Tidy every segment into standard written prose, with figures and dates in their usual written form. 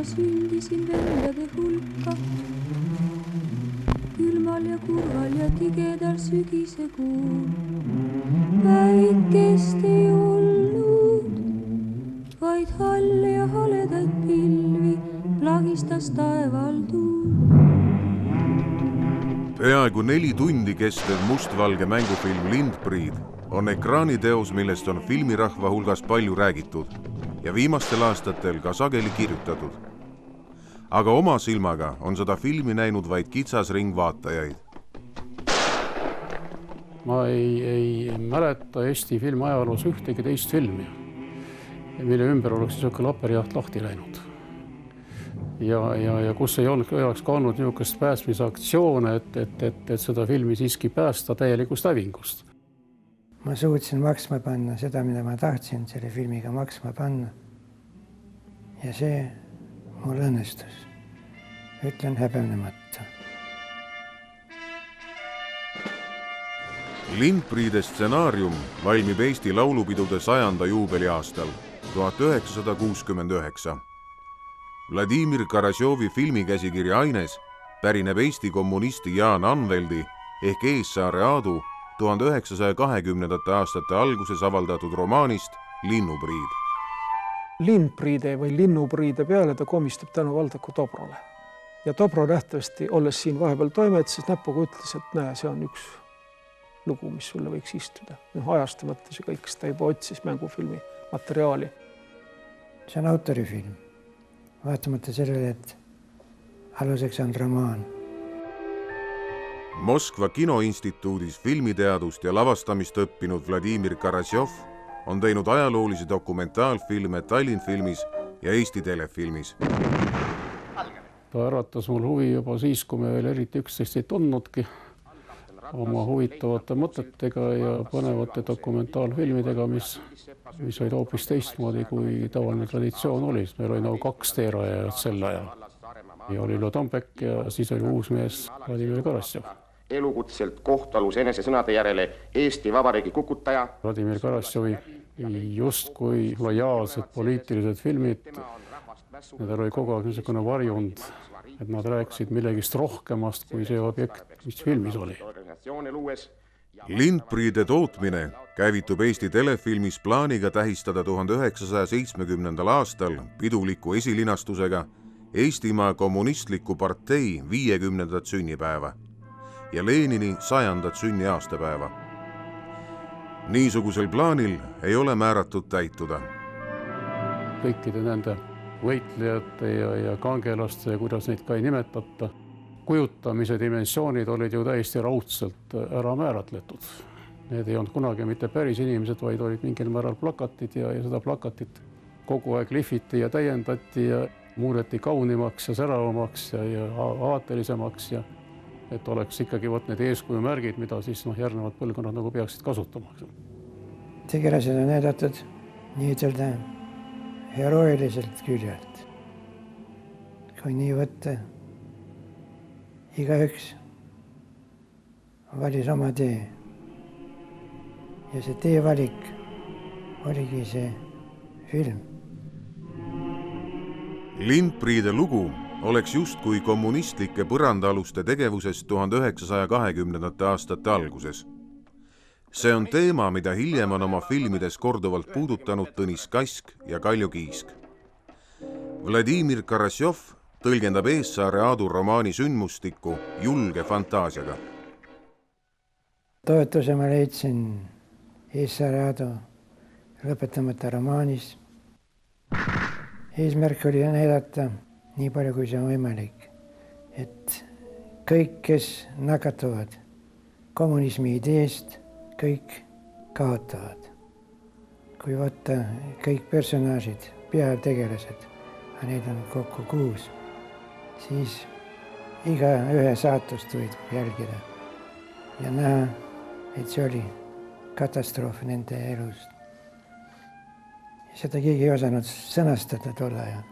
mina sündisin vendade hulka. Külmal ja kurval ja tigedal sügisekuul. Päikest ei olnud, vaid halle ja haledaid pilvi plagistas taeval tuul. Peaaegu 4 tundi kestev mustvalge mängufilm Lindbrid on ekraaniteos, millest on filmirahva hulgas palju räägitud ja viimastel aastatel ka sageli kirjutatud. Aga oma silmaga on seda filmi näinud vaid kitsas ring vaatajaid. Ma ei mäleta Eesti filmi ajaloos ühtegi teist filmi, mille ümber oleks niisugune laperjaht lahti läinud. Ja kus ei oleks ka olnud niisugust päästmisaktsioone, et seda filmi siiski päästa täielikust hävingust. Ma suutsin maksma panna seda, mida ma tahtsin selle filmiga maksma panna. Ja see mul õnnestus. Ütlen häbenemata. Lindbride stsenaarium valmib Eesti laulupidude 100. juubeli aastal 1969. Vladimir Karasjovi filmikäsikirja aines pärineb Eesti kommunisti Jaan Anveldi ehk Eessaare Aadu 1920. aastate alguses avaldatud romaanist Linnupriid. Lindbride või Linnupriide peale ta komistab tänu Valdaku Dobrole. Ja Dobro nähtavasti, olles siin vahepeal toimetas, näpuga ütles, et näe, see on üks lugu, mis sulle võiks istuda. Ajasta mõttes ja kõik seda juba otsis mängufilmi materiaali. See on autorifilm. Vaatamata sellele, et aluseks on romaan. Moskva kinoinstituudis filmiteadust ja lavastamist õppinud Vladimir Karasjov on teinud ajaloolisi dokumentaalfilme Tallinnfilmis ja Eesti telefilmis. Ta äratas mul huvi juba siis, kui me veel eriti üksteist ei tundnudki oma huvitavate mõtetega ja põnevate dokumentaalfilmidega, mis olid hoopis teistmoodi kui tavaline traditsioon oli. Meil oli nagu 2 teerajajat sel ajal. Ja oli Lodombek ja siis oli uus mees Vladimir Karasjov. Elukutselt kohtalus enese sõnade järele Eesti Vabariigi kukutaja. Vladimir Karasjovi justkui lojaalsed poliitilised filmid, nendel oli kogu aeg niisugune varjund, et nad rääkisid millegist rohkemast kui see objekt, mis filmis oli. Lindbride tootmine käivitub Eesti telefilmis plaaniga tähistada 1970. aastal piduliku esilinastusega Eestimaa kommunistliku partei 50. sünnipäeva ja Lenini 100. sünniaastapäeva. Niisugusel plaanil ei ole määratud täituda. Kõikide nende võitlejate ja kangelaste ja kuidas neid ka ei nimetata, kujutamise dimensioonid olid ju täiesti raudselt ära määratletud. Need ei olnud kunagi mitte päris inimesed, vaid olid mingil määral plakatid ja seda plakatit kogu aeg lihviti ja täiendati ja muudeti kaunimaks ja säravamaks ja aatelisemaks ja et oleks ikkagi need eeskujumärgid, mida siis järgnevad põlvkonnad nagu peaksid kasutama. Tegelased on näidatud nii-ütelda heroiliselt küljelt. Kui nii võtta, igaüks valis oma tee. Ja see teevalik oligi see film. Lindbride lugu oleks justkui kommunistlike põrandaaluste tegevusest 1920. aastate alguses. See on teema, mida hiljem on oma filmides korduvalt puudutanud Tõnis Kask ja Kaljo Kiisk. Vladimir Karasjov tõlgendab Eessaare Aadu romaani sündmustikku julge fantaasiaga. Toetuse ma leidsin Eessaare Aadu lõpetamata romaanis. Eesmärk oli näidata nii palju, kui see on võimalik, et kõik, kes nakatuvad kommunismi ideest, kõik kaotavad. Kui võtta kõik personaažid, peategelased, neid on kokku 6, siis iga ühe saatust võib jälgida ja näha, et see oli katastroof nende elust. Seda keegi ei osanud sõnastada tol ajal,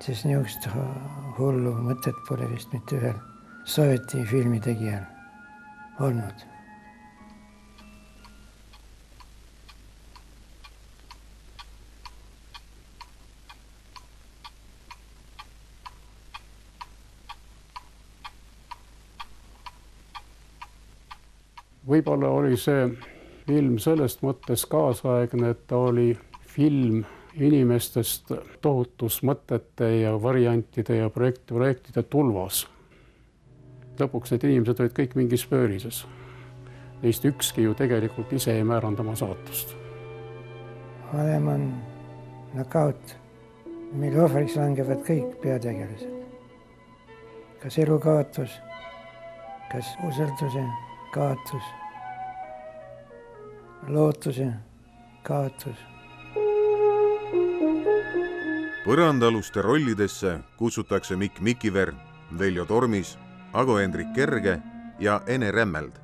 sest niisugust hullu mõtet pole vist mitte ühel Sooveti filmi tegijal olnud. Võib-olla oli see film sellest mõttes kaasaegne, et ta oli film inimestest tohutus mõtete ja variantide ja projektide tulvas. Lõpuks need inimesed olid kõik mingis pöörises. Neist ükski ju tegelikult ise ei määranud oma saatust. Valem on knockout, mille ohvriks langevad kõik peategelased. Kas elu kaotus, kas usalduse kaotus, lootuse kaotus. Põrandaluste rollidesse kutsutakse Mikk Mikiver, Veljo Tormis, Ago Hendrik Kerge ja Ene Rämmeld.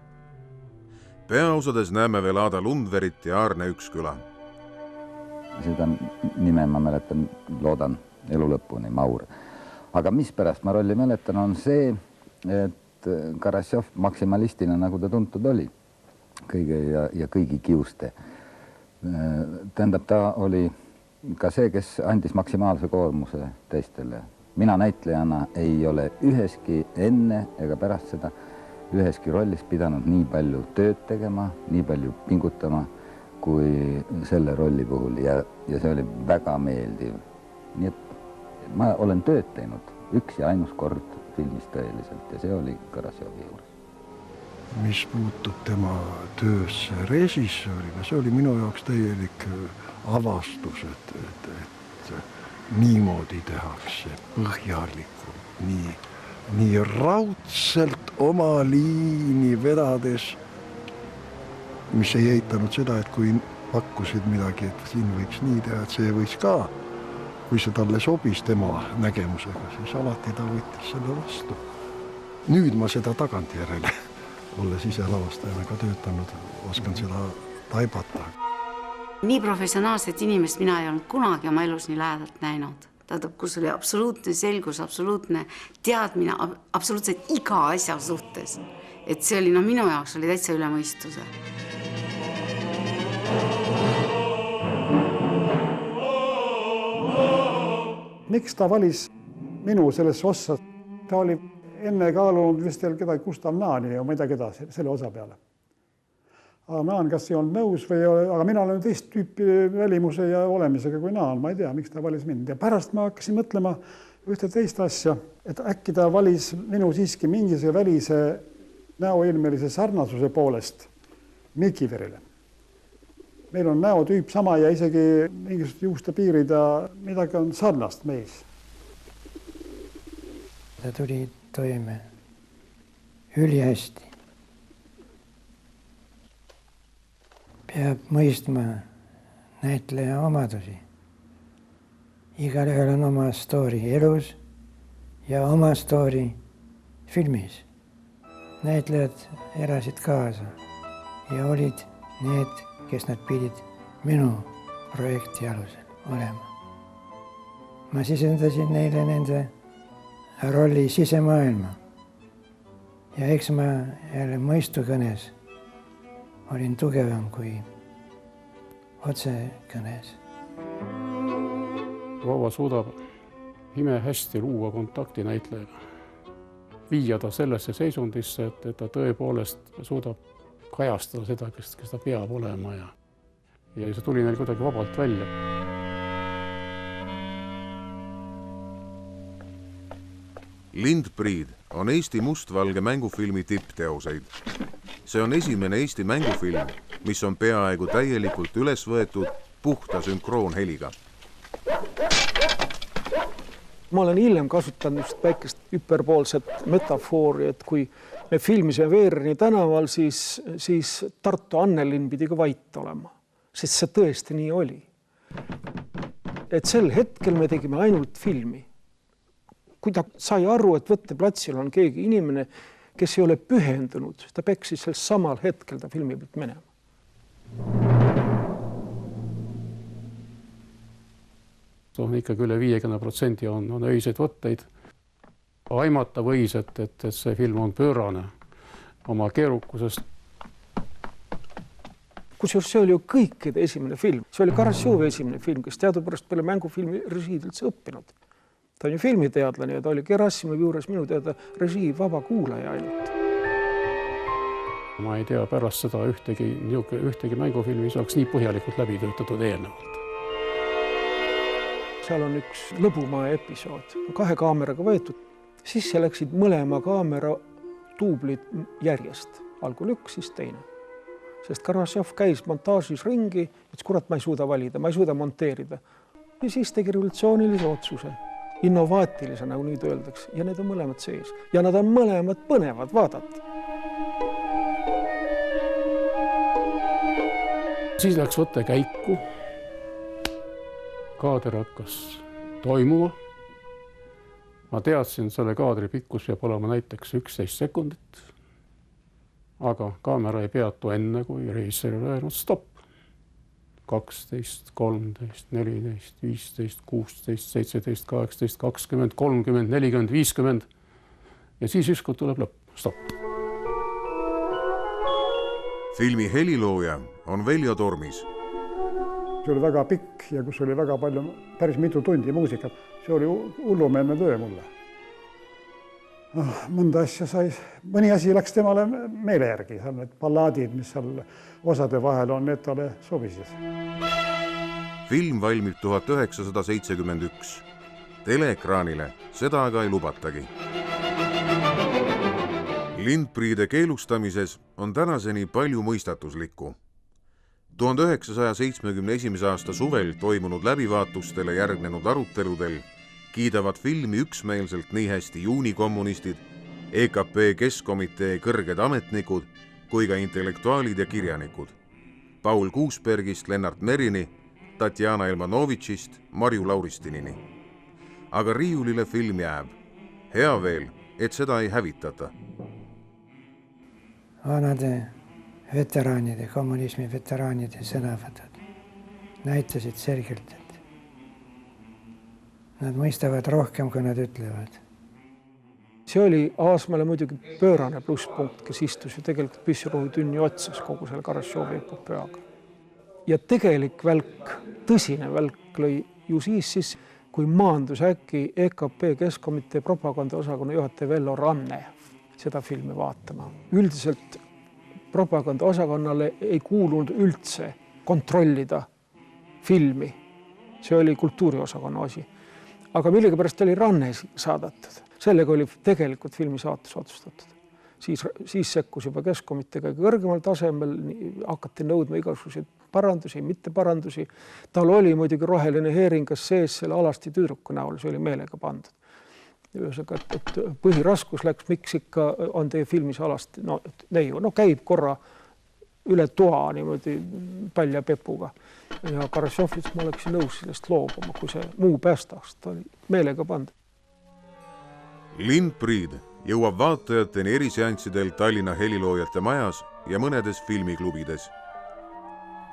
Peaosades näeme veel Aada Lundverit ja Arne Üksküla. Seda nime ma mäletan, loodan elu lõpuni, Maur. Aga mispärast ma rolli mäletan on see, et Karassjov maksimalistina, nagu ta tuntud oli, kõige ja kõigi kiuste. Tähendab, ta oli ka see, kes andis maksimaalse koormuse teistele. Mina näitlejana ei ole üheski enne ega pärast seda üheski rollis pidanud nii palju tööd tegema, nii palju pingutama kui selle rolli puhul ja see oli väga meeldiv. Nii et ma olen tööd teinud üks ja ainus kord filmis tõeliselt ja see oli Karassjovi juures. Mis puutub tema töösse režissööriga, see oli minu jaoks täielik avastus, et niimoodi tehakse põhjalikult, nii raudselt oma liini vedades, mis ei eitanud seda, et kui pakkusid midagi, et siin võiks nii teha, et see võiks ka, kui see talle sobis tema nägemusega, siis alati ta võttis selle vastu. Nüüd ma seda tagantjärele, olles ise lavastajana ka töötanud, oskan seda taibata. Nii professionaalset inimest mina ei olnud kunagi oma elus nii lähedalt näinud. Tähendab, kus oli absoluutne selgus, absoluutne teadmine, absoluutselt iga asja suhtes. Et see oli, minu jaoks oli täitsa üle mõistuse. Miks ta valis minu sellesse ossa? Ta oli enne kaalunud vist kedagi Gustav Naani ja ma ei tea keda selle osa peale. Aga Naan kas ei olnud nõus või aga mina olen teist tüüpi välimuse ja olemisega kui Naan. Ma ei tea, miks ta valis mind. Ja pärast ma hakkasin mõtlema ühte teist asja, et äkki ta valis minu siiski mingise välise näoilmelise sarnasuse poolest Mikiverile. Meil on näotüüp sama ja isegi mingisugust juuste piirid ja midagi on sarnast meis. Ta tuli toime ülihästi. Peab mõistma näitleja omadusi. Igalühel on oma story elus ja oma story filmis. Näitlejad elasid kaasa ja olid need, kes nad pidid minu projekti alusel olema. Ma sisendasin neile nende rolli sisemaailma ja eks ma jälle mõistukõnes olin tugevam kui otsekõnes. Vaba suudab hästi luua kontakti näitlejaga. Viia ta sellesse seisundisse, et ta tõepoolest suudab kajastada seda, kes ta peab olema ja see tuli neil kuidagi vabalt välja. Lindpriid on Eesti mustvalge mängufilmi tippteoseid. See on esimene Eesti mängufilm, mis on peaaegu täielikult üles võetud puhta sünkroonheliga. Ma olen hiljem kasutanud just väikest hüperpoolset metafoori, et kui me filmisime Veereni tänaval, siis Tartu Annelinn pidi ka vait olema, sest see tõesti nii oli. Et sel hetkel me tegime ainult filmi. Kui ta sai aru, et võtteplatsil on keegi inimene, kes ei ole pühendunud, ta peksis sel samal hetkel ta filmi pealt minema. On ikkagi üle 50% on öiseid võtteid. Aimata võis, et see film on pöörane oma keerukusest. Kusjuures see oli ju kõikide esimene film. See oli Karassjovi esimene film, kes teadupärast peale mängufilmi režiid üldse õppinud. Ta on ju filmiteadlane ja ta oli Gerassimovi juures minu teada režii vaba kuulaja ainult. Ma ei tea pärast seda ühtegi mängufilmi saaks nii põhjalikult läbi töötatud eelnevalt. Seal on üks Lõbumaa episood, 2 kaameraga võetud. Sisse läksid mõlema kaamera tuublid järjest. Algul üks, siis teine. Sest Karassov käis montaažis ringi, et kurat, ma ei suuda valida, ma ei suuda monteerida. Ja siis tegi revolutsioonilise otsuse, innovaatilise, nagu nüüd öeldakse. Ja need on mõlemad sees. Ja nad on mõlemad põnevad vaadata. Siis läks võtte käiku. Kaader hakkas toimuma. Ma teadsin, selle kaadri pikkus peab olema näiteks 11 sekundit. Aga kaamera ei peatu enne, kui režissöör oli öelnud stopp. 12, 13, 14, 15, 16, 17, 18, 20, 30, 40, 50. Ja siis ükskord tuleb lõpp. Stopp. Filmi helilooja on Veljo Tormis. See oli väga pikk ja kus oli väga palju, päris mitu tundi muusikat. See oli hullumeelne töö mulle. Mõnda asja mõni asi läks temale meele järgi. Need ballaadid, mis seal osade vahel on, need talle sobisid. Film valmib 1971. Teleekraanile seda aga ei lubatagi. Lindpriide keelustamises on tänaseni palju mõistatuslikku. 1971. aasta suvel toimunud läbivaatustele järgnenud aruteludel kiidavad filmi üksmeelselt nii hästi juunikommunistid, EKP Keskkomitee kõrged ametnikud kui ka intellektuaalid ja kirjanikud. Paul Kuusbergist Lennart Merini, Tatjana Elmanovitšist Marju Lauristinini. Aga riiulile film jääb. Hea veel, et seda ei hävitata. Vanade veteraanide, kommunismi veteraanide sõnavõtud näitasid selgelt, et nad mõistavad rohkem, kui nad ütlevad. See oli Aasmäele muidugi pöörane plusspunkt, kes istus ju tegelikult püssirohutünni otsas kogu selle Karasjovi epopeaga. Ja tegelik välk, tõsine välk lõi ju siis, kui maandus äkki EKP Keskkomitee propagandaosakonna juhataja Vello Ranne seda filmi vaatama. Üldiselt propagandaosakonnale ei kuulunud üldse kontrollida filmi. See oli kultuuriosakonna asi. Aga millegipärast oli Ranne saadetud. Sellega oli tegelikult filmi saatus otsustatud. Siis sekkus juba Keskkomiteega kõrgemal tasemel, hakati nõudma igasuguseid parandusi, mitte parandusi. Tal oli muidugi roheline heeringas sees selle Alasti tüdruku näol, see oli meelega pandud. Ühesõnaga, et põhiraskus läks, miks ikka on teie filmis Alasti, no käib korra üle toa niimoodi palja pepuga. Ja Karasjovits ma oleksin nõus sellest loobuma, kui see muu päästaks, ta oli meelega pandud. Lindpriid jõuab vaatajateni eriseanssidel Tallinna heliloojate majas ja mõnedes filmiklubides.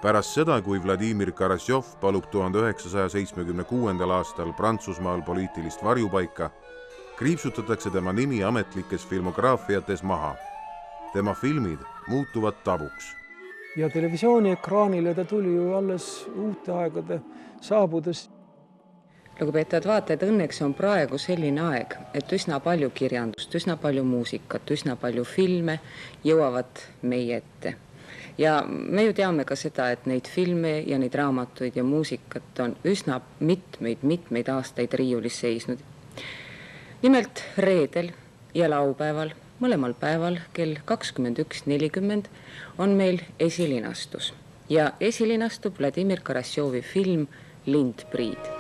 Pärast seda, kui Vladimir Karasjov palub 1976. aastal Prantsusmaal poliitilist varjupaika, kriipsutatakse tema nimi ametlikes filmograafiates maha. Tema filmid muutuvad tabuks. Ja televisiooniekraanile ta tuli ju alles uute aegade saabudes. Lugupeetavad vaatajad, õnneks on praegu selline aeg, et üsna palju kirjandust, üsna palju muusikat, üsna palju filme jõuavad meie ette. Ja me ju teame ka seda, et neid filme ja neid raamatuid ja muusikat on üsna mitmeid aastaid riiulis seisnud. Nimelt reedel ja laupäeval, mõlemal päeval kell 21.40 on meil esilinastus. Ja esilinastub Vladimir Karasjovi film Lindpriid.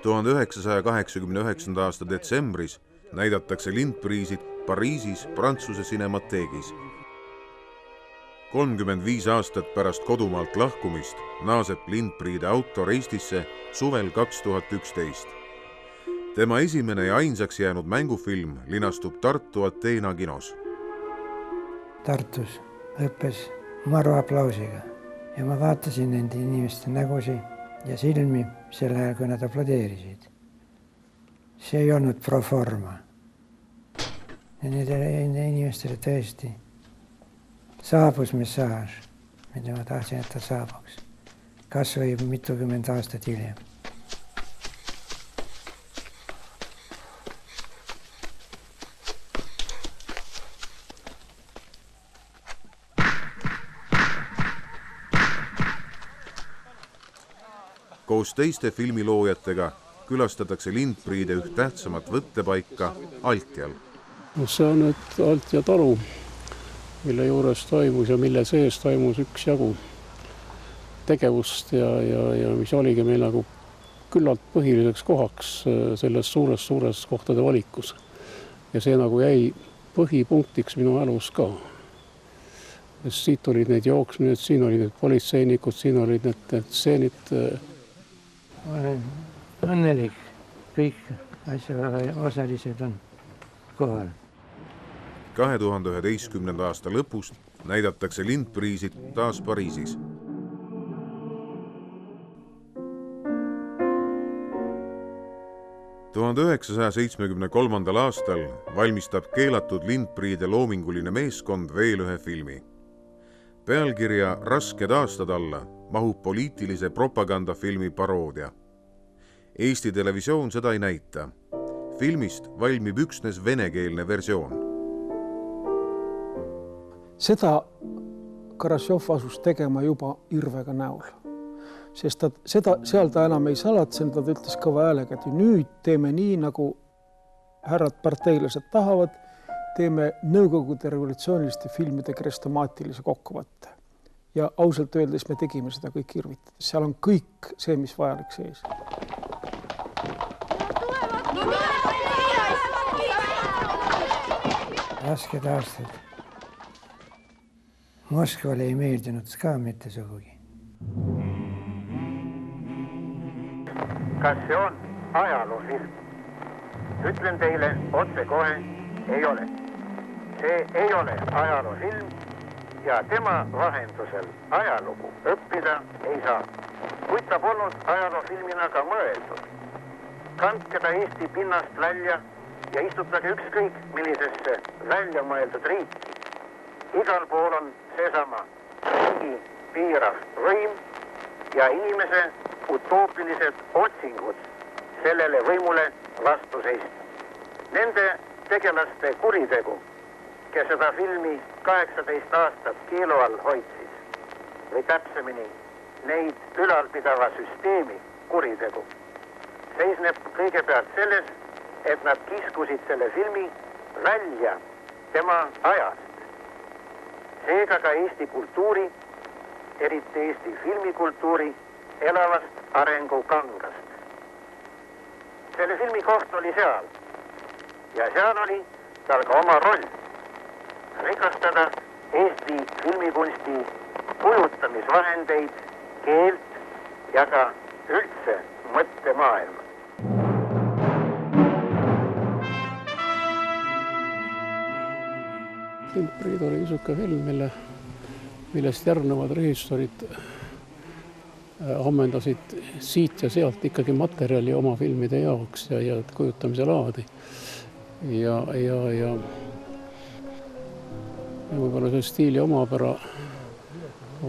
1989. aasta detsembris näidatakse Lindpriisid Pariisis Prantsuse Cinemateegis. 35 aastat pärast kodumaalt lahkumist naaseb Lindpriide autor Eestisse suvel 2011. Tema esimene ja ainsaks jäänud mängufilm linastub Tartu Ateena kinos. Tartus õppes maru aplausiga ja ma vaatasin nende inimeste nägusi ja silmi sel ajal, kui nad aplodeerisid. See ei olnud pro forma. Ja nende inimestele tõesti saabus messaaž, mida ma tahtsin, et ta saabuks. Kas või mitukümmend aastat hiljem. Koos teiste filmiloojatega külastatakse Lindpriide üht tähtsamat võttepaika Altjal. See on nüüd Altja talu, mille juures toimus ja mille sees toimus üks jagu tegevust ja mis oligi meil nagu küllalt põhiliseks kohaks selles suures kohtade valikus. Ja see nagu jäi põhipunktiks minu elus ka. Siit olid need jooksmised, siin olid need politseinikud, siin olid need stseenid. Ma olen õnnelik, kõik asjaosalised on kohal. 2011. aasta lõpus näidatakse Lindpriisid taas Pariisis. ...1973. aastal valmistab keelatud Lindpriide loominguline meeskond veel ühe filmi. Pealkirja Raske taastad alla mahub poliitilise propagandafilmi paroodia. Eesti televisioon seda ei näita. Filmist valmib üksnes venekeelne versioon. Seda Karassjov asus tegema juba Irvega näol. Sest seal ta enam ei salatsenud, ta ütles kõva häälega, et nüüd teeme nii, nagu härrad parteilased tahavad, teeme Nõukogude revolutsiooniliste filmide krestomaatilise kokkuvõtte. Ja ausalt öeldes me tegime seda kõik irvitades. Seal on kõik see, mis vajalik sees. Rasked aastad. Moskvale ei meeldinud ka mitte sugugi. Kas see on ajaloofilm? Ütlen teile otse kohe, ei ole. See ei ole ajaloofilm ja tema vahendusel ajalugu õppida ei saa. Kuid ta polnud ajaloofilmina ka mõeldud. Kandke ta Eesti pinnast välja ja istutage ükskõik millisesse välja mõeldud riiki. Igal pool on seesama riigi piirav võim ja inimese utoopilised otsingud sellele võimule vastu seista. Nende tegelaste kuritegu, kes seda filmi 18 aastat keelu all hoidsis, või täpsemini neid ülalpidava süsteemi kuritegu, seisneb kõigepealt selles, et nad kiskusid selle filmi välja tema ajast. Seega ka Eesti kultuuri, eriti Eesti filmikultuuri, elavast arengukangast. Selle filmi koht oli seal ja seal oli tal ka oma roll rikastada Eesti filmikunsti kujutamisvahendeid, keelt ja ka üldse mõttemaailma. Lindpriid oli niisugune film, millest järgnevad režissoorid ammendasid siit ja sealt ikkagi materjali oma filmide jaoks ja kujutamise laadi. Ja võib-olla see stiili omapära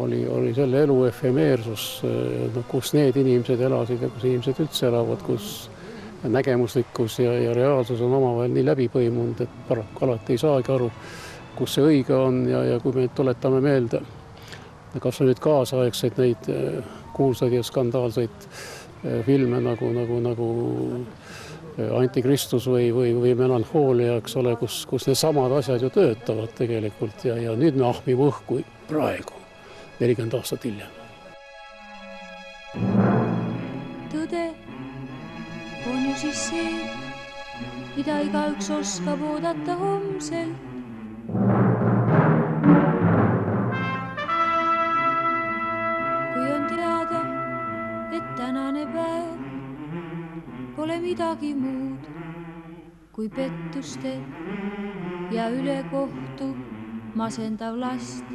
oli selle elu efemeersus, kus need inimesed elasid ja kus inimesed üldse elavad, kus nägemuslikkus ja reaalsus on omavahel nii läbi põimunud, et paraku alati ei saagi aru, kus see õige on ja kui me tuletame meelde, kas on nüüd kaasaegseid neid kuulsaid ja skandaalseid filme nagu Antikristus või Melanhoolia, eks ole, kus need samad asjad ju töötavad tegelikult ja nüüd me ahmime õhku praegu, 40 aastat hiljem. Tõde on ju siis see, mida igaüks oskab oodata homsel. Kui on teada, et tänane päev pole midagi muud kui pettuste ja ülekohtu masendav last.